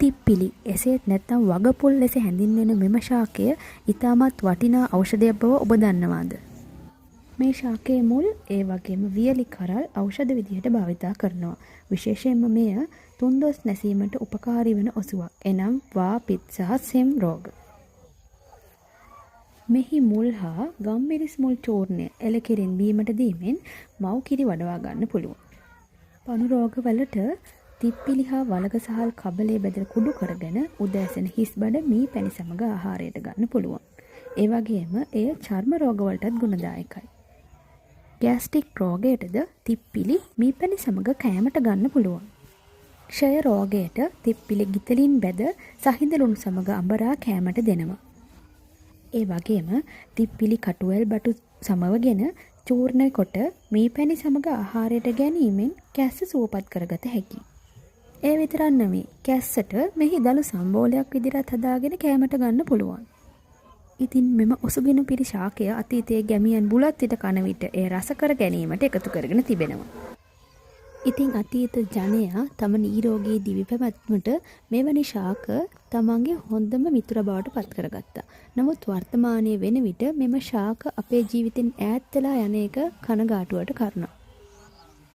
තිප්පිලි එසේත් නැත්නම් වගපොල් ලෙස හැඳින්වෙන මෙම ශාකය ඉතාමත් වටිනා ඖෂධයක් බව ඔබ දන්නවාද? මේ ශාකයේ මුල් ඒ වගේම වියලි කරල් ඖෂධ විදිහට භාවිතා කරනවා. විශේෂයෙන්ම මෙය තුන්දොස් නැසීමට උපකාරී වන ඔසුවක්. එනම් වා පිත් සහ සෙම් රෝග. මෙහි මුල් හා ගම්මිරිස් මුල් චූර්ණය එළකිරින් බීමට දීමෙන් මව් කිරි වඩවා ගන්න පුළුවන්. පණු රෝගවලට තිප්පිලි හා වලග සහල් කබලේ බෙදලා කුඩු කරගෙන උදෑසන හිස් බඩ මී පැණි සමග ආහාරයට ගන්න පුළුවන්. ඒ වගේම එය චර්ම රෝගවලටත් ගුණදායකයි. ගෑස්ට්‍රික් රෝගයටද තිප්පිලි මී පැණි සමග කෑමට ගන්න පුළුවන්. ක්ෂය රෝගයට තිප්පිලි ගිතලින් බැද සහිඳ ලුණු සමග අඹරා කෑමට දෙනවා. ඒ වගේම තිප්පිලි කටුවැල් බටු සමවගෙන චූර්ණ කොට මී පැණි සමග ආහාරයට ගැනීමෙන් කැස්ස සුවපත් කරගත හැකියි. ඒ විතරක් නෙවෙයි කැස්සට මෙහි දළු සම්බෝලයක් විදිහට හදාගෙන කෑමට ගන්න පුළුවන්. ඉතින් මෙම ඔසුගිනු පිරි ශාකය අතීතයේ ගැමියන් බුලත් විට කන විට ඒ රස කර ගැනීමට එකතු කරගෙන තිබෙනවා. ඉතින් අතීත ජනයා තම නිරෝගී දිවි පැවැත්මට මෙවැනි ශාක තමන්ගේ හොඳම මිතුර බවට පත් කරගත්තා. නමුත් වර්තමානයේ වෙන විට මෙම ශාක අපේ ජීවිතෙන් ඈත් වෙලා යන එක කනගාටුවට කාරණා.